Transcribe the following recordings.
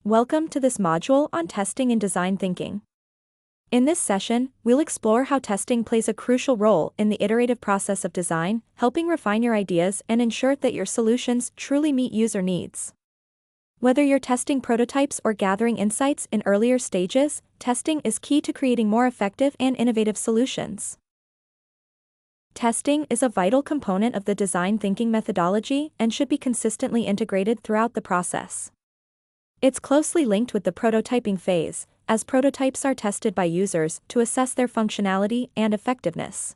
Welcome to this module on testing and design thinking. In this session, we'll explore how testing plays a crucial role in the iterative process of design, helping refine your ideas and ensure that your solutions truly meet user needs. Whether you're testing prototypes or gathering insights in earlier stages, testing is key to creating more effective and innovative solutions. Testing is a vital component of the design thinking methodology and should be consistently integrated throughout the process. It's closely linked with the prototyping phase, as prototypes are tested by users to assess their functionality and effectiveness.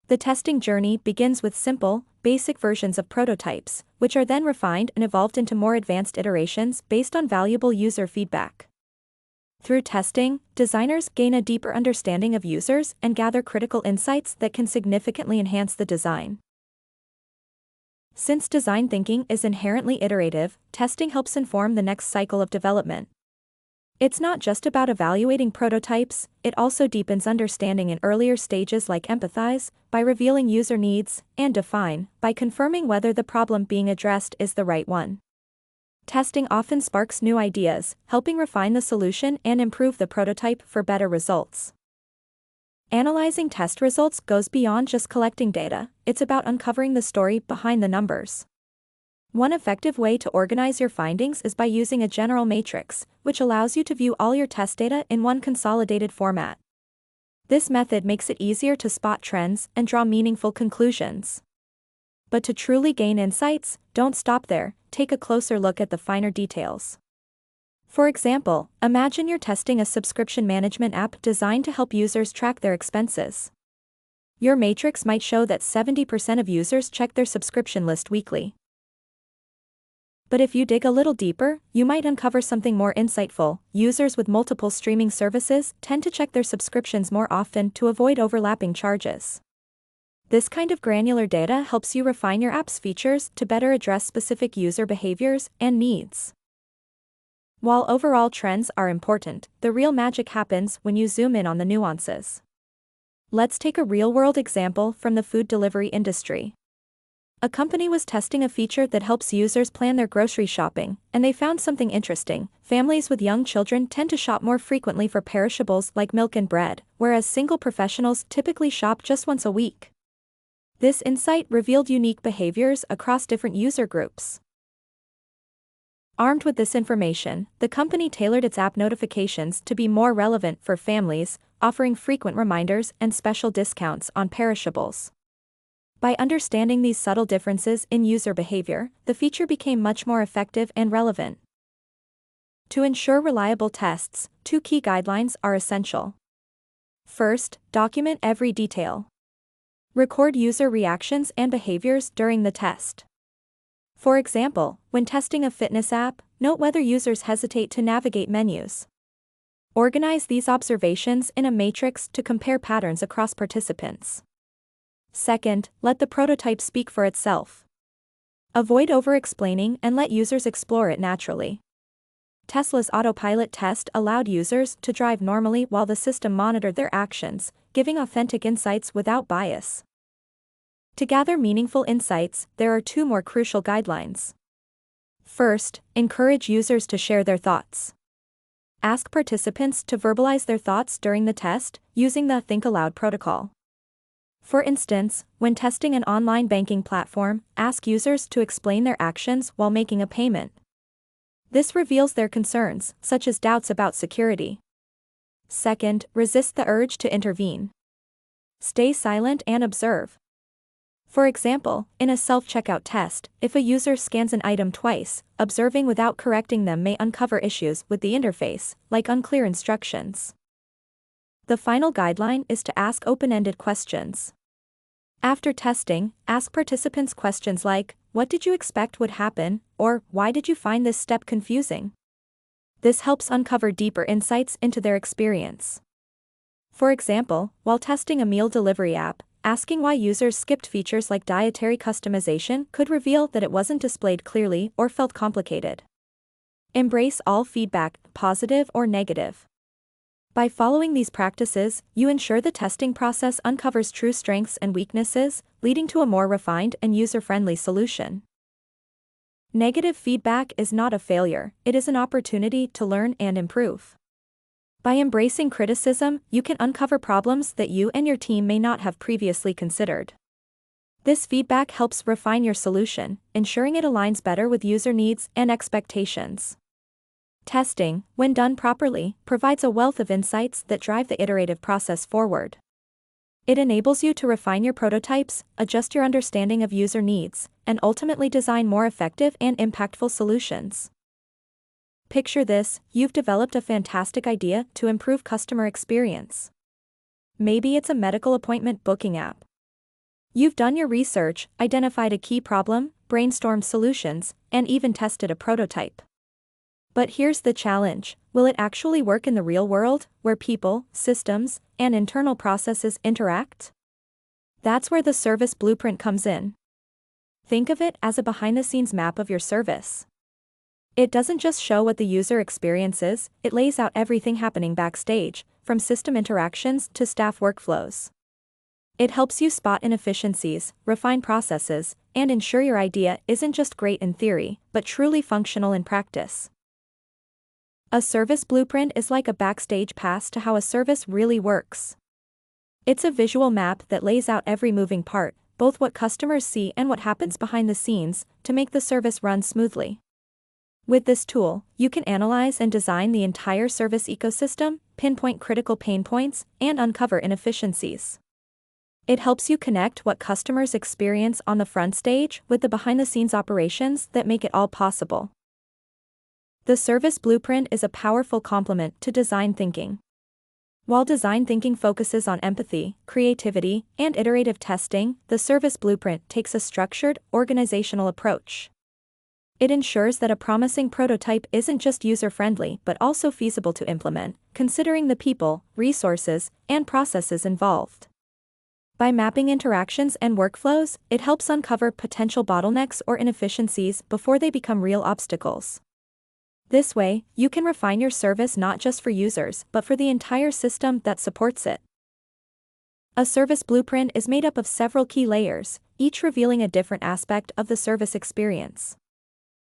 The testing journey begins with simple, basic versions of prototypes, which are then refined and evolved into more advanced iterations based on valuable user feedback. Through testing, designers gain a deeper understanding of users and gather critical insights that can significantly enhance the design. Since design thinking is inherently iterative, testing helps inform the next cycle of development. It's not just about evaluating prototypes, it also deepens understanding in earlier stages like empathize, by revealing user needs, and define, by confirming whether the problem being addressed is the right one. Testing often sparks new ideas, helping refine the solution and improve the prototype for better results. Analyzing test results goes beyond just collecting data, it's about uncovering the story behind the numbers. One effective way to organize your findings is by using a general matrix, which allows you to view all your test data in one consolidated format. This method makes it easier to spot trends and draw meaningful conclusions. But to truly gain insights, don't stop there, take a closer look at the finer details. For example, imagine you're testing a subscription management app designed to help users track their expenses. Your matrix might show that 70% of users check their subscription list weekly. But if you dig a little deeper, you might uncover something more insightful. Users with multiple streaming services tend to check their subscriptions more often to avoid overlapping charges. This kind of granular data helps you refine your app's features to better address specific user behaviors and needs. While overall trends are important, the real magic happens when you zoom in on the nuances. Let's take a real-world example from the food delivery industry. A company was testing a feature that helps users plan their grocery shopping, and they found something interesting. Families with young children tend to shop more frequently for perishables like milk and bread, whereas single professionals typically shop just once a week. This insight revealed unique behaviors across different user groups. Armed with this information, the company tailored its app notifications to be more relevant for families, offering frequent reminders and special discounts on perishables. By understanding these subtle differences in user behavior, the feature became much more effective and relevant. To ensure reliable tests, two key guidelines are essential. First, document every detail. Record user reactions and behaviors during the test. For example, when testing a fitness app, note whether users hesitate to navigate menus. Organize these observations in a matrix to compare patterns across participants. Second, let the prototype speak for itself. Avoid over-explaining and let users explore it naturally. Tesla's autopilot test allowed users to drive normally while the system monitored their actions, giving authentic insights without bias. To gather meaningful insights, there are two more crucial guidelines. First, encourage users to share their thoughts. Ask participants to verbalize their thoughts during the test, using the Think Aloud protocol. For instance, when testing an online banking platform, ask users to explain their actions while making a payment. This reveals their concerns, such as doubts about security. Second, resist the urge to intervene. Stay silent and observe. For example, in a self-checkout test, if a user scans an item twice, observing without correcting them may uncover issues with the interface, like unclear instructions. The final guideline is to ask open-ended questions. After testing, ask participants questions like, "What did you expect would happen?" or "Why did you find this step confusing?" This helps uncover deeper insights into their experience. For example, while testing a meal delivery app, asking why users skipped features like dietary customization could reveal that it wasn't displayed clearly or felt complicated. Embrace all feedback, positive or negative. By following these practices, you ensure the testing process uncovers true strengths and weaknesses, leading to a more refined and user-friendly solution. Negative feedback is not a failure, it is an opportunity to learn and improve. By embracing criticism, you can uncover problems that you and your team may not have previously considered. This feedback helps refine your solution, ensuring it aligns better with user needs and expectations. Testing, when done properly, provides a wealth of insights that drive the iterative process forward. It enables you to refine your prototypes, adjust your understanding of user needs, and ultimately design more effective and impactful solutions. Picture this: you've developed a fantastic idea to improve customer experience. Maybe it's a medical appointment booking app. You've done your research, identified a key problem, brainstormed solutions, and even tested a prototype. But here's the challenge: will it actually work in the real world, where people, systems, and internal processes interact? That's where the service blueprint comes in. Think of it as a behind-the-scenes map of your service. It doesn't just show what the user experiences, it lays out everything happening backstage, from system interactions to staff workflows. It helps you spot inefficiencies, refine processes, and ensure your idea isn't just great in theory, but truly functional in practice. A service blueprint is like a backstage pass to how a service really works. It's a visual map that lays out every moving part, both what customers see and what happens behind the scenes, to make the service run smoothly. With this tool, you can analyze and design the entire service ecosystem, pinpoint critical pain points, and uncover inefficiencies. It helps you connect what customers experience on the front stage with the behind-the-scenes operations that make it all possible. The service blueprint is a powerful complement to design thinking. While design thinking focuses on empathy, creativity, and iterative testing, the service blueprint takes a structured, organizational approach. It ensures that a promising prototype isn't just user-friendly but also feasible to implement, considering the people, resources, and processes involved. By mapping interactions and workflows, it helps uncover potential bottlenecks or inefficiencies before they become real obstacles. This way, you can refine your service not just for users but for the entire system that supports it. A service blueprint is made up of several key layers, each revealing a different aspect of the service experience.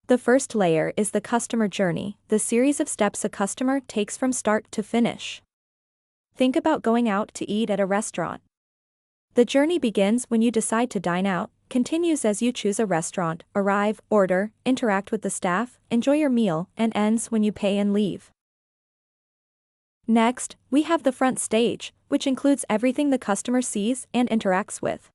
The first layer is the customer journey, the series of steps a customer takes from start to finish. Think about going out to eat at a restaurant. The journey begins when you decide to dine out, continues as you choose a restaurant, arrive, order, interact with the staff, enjoy your meal, and ends when you pay and leave. Next, we have the front stage, which includes everything the customer sees and interacts with.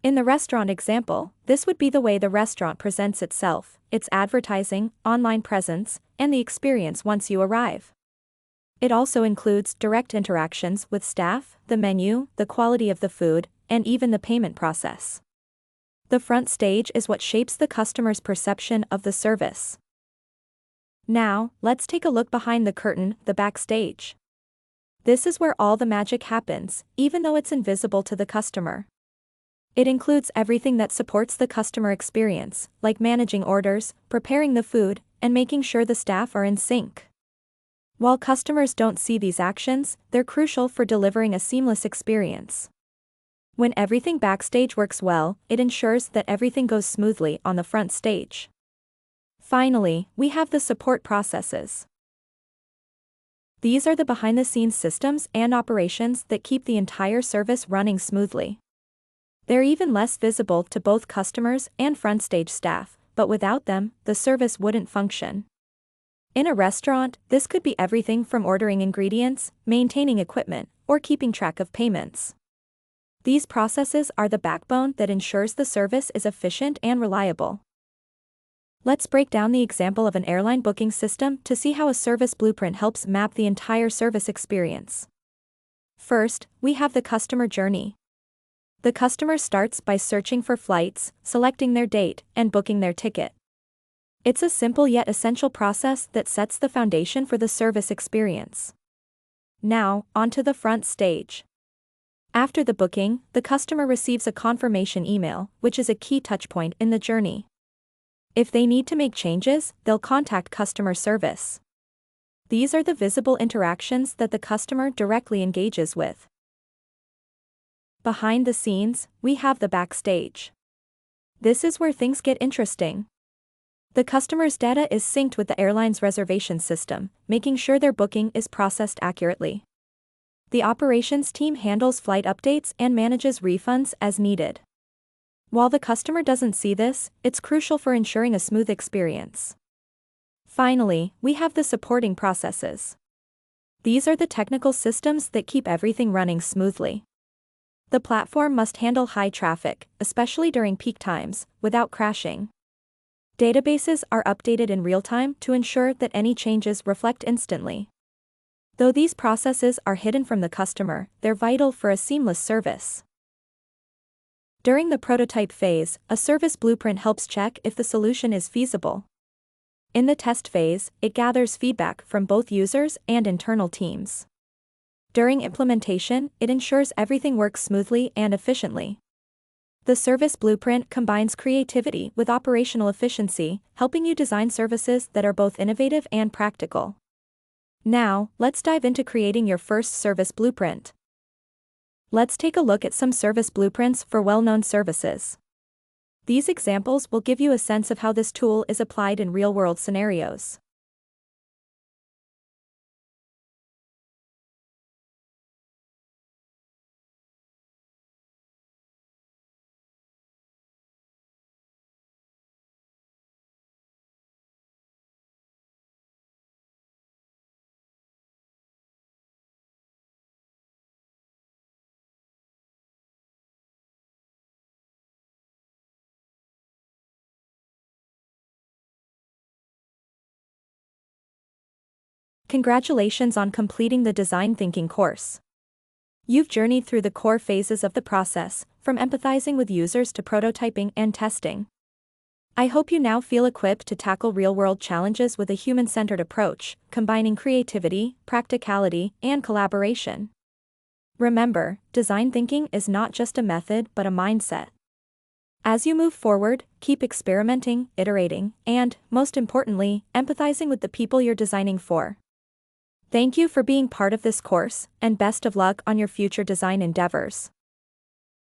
In the restaurant example, this would be the way the restaurant presents itself, its advertising, online presence, and the experience once you arrive. It also includes direct interactions with staff, the menu, the quality of the food, and even the payment process. The front stage is what shapes the customer's perception of the service. Now, let's take a look behind the curtain, the backstage. This is where all the magic happens, even though it's invisible to the customer. It includes everything that supports the customer experience, like managing orders, preparing the food, and making sure the staff are in sync. While customers don't see these actions, they're crucial for delivering a seamless experience. When everything backstage works well, it ensures that everything goes smoothly on the front stage. Finally, we have the support processes. These are the behind-the-scenes systems and operations that keep the entire service running smoothly. They're even less visible to both customers and front-stage staff, but without them, the service wouldn't function. In a restaurant, this could be everything from ordering ingredients, maintaining equipment, or keeping track of payments. These processes are the backbone that ensures the service is efficient and reliable. Let's break down the example of an airline booking system to see how a service blueprint helps map the entire service experience. First, we have the customer journey. The customer starts by searching for flights, selecting their date, and booking their ticket. It's a simple yet essential process that sets the foundation for the service experience. Now, onto the front stage. After the booking, the customer receives a confirmation email, which is a key touchpoint in the journey. If they need to make changes, they'll contact customer service. These are the visible interactions that the customer directly engages with. Behind the scenes, we have the backstage. This is where things get interesting. The customer's data is synced with the airline's reservation system, making sure their booking is processed accurately. The operations team handles flight updates and manages refunds as needed. While the customer doesn't see this, it's crucial for ensuring a smooth experience. Finally, we have the supporting processes. These are the technical systems that keep everything running smoothly. The platform must handle high traffic, especially during peak times, without crashing. Databases are updated in real time to ensure that any changes reflect instantly. Though these processes are hidden from the customer, they're vital for a seamless service. During the prototype phase, a service blueprint helps check if the solution is feasible. In the test phase, it gathers feedback from both users and internal teams. During implementation, it ensures everything works smoothly and efficiently. The service blueprint combines creativity with operational efficiency, helping you design services that are both innovative and practical. Now, let's dive into creating your first service blueprint. Let's take a look at some service blueprints for well-known services. These examples will give you a sense of how this tool is applied in real-world scenarios. Congratulations on completing the design thinking course. You've journeyed through the core phases of the process, from empathizing with users to prototyping and testing. I hope you now feel equipped to tackle real-world challenges with a human-centered approach, combining creativity, practicality, and collaboration. Remember, design thinking is not just a method but a mindset. As you move forward, keep experimenting, iterating, and, most importantly, empathizing with the people you're designing for. Thank you for being part of this course, and best of luck on your future design endeavors.